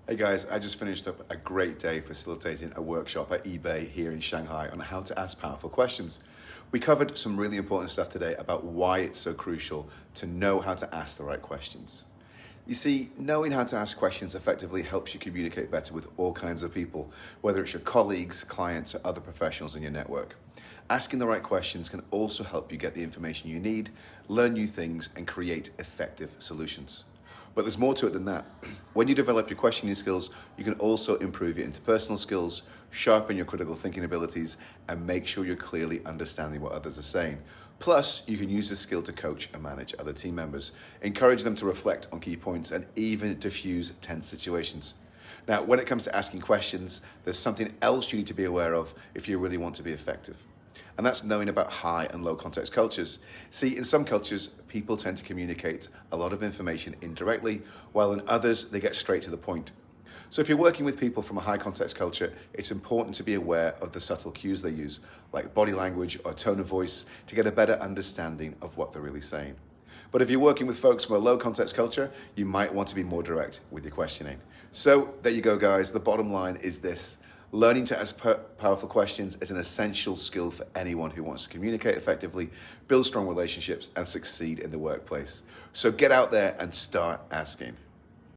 Hey guys, I just finished up a great day facilitating a workshop at eBay here in Shanghai on how to ask powerful questions. We covered some really important stuff today about why it's so crucial to know how to ask the right questions. You see, knowing how to ask questions effectively helps you communicate better with all kinds of people, whether it's your colleagues, clients, or other professionals in your network. Asking the right questions can also help you get the information you need, learn new things, and create effective solutions. But there's more to it than that. When you develop your questioning skills, you can also improve your interpersonal skills, sharpen your critical thinking abilities, and make sure you're clearly understanding what others are saying. Plus, you can use this skill to coach and manage other team members, encourage them to reflect on key points, and even diffuse tense situations. Now, when it comes to asking questions, there's something else you need to be aware of if you really want to be effective. And that's knowing about high and low context cultures. See, in some cultures, people tend to communicate a lot of information indirectly, while in others, they get straight to the point. So if you're working with people from a high context culture, it's important to be aware of the subtle cues they use, like body language or tone of voice, to get a better understanding of what they're really saying. But if you're working with folks from a low context culture, you might want to be more direct with your questioning. So there you go, guys. The bottom line is this. Learning to ask powerful questions is an essential skill for anyone who wants to communicate effectively, build strong relationships, and succeed in the workplace. So get out there and start asking.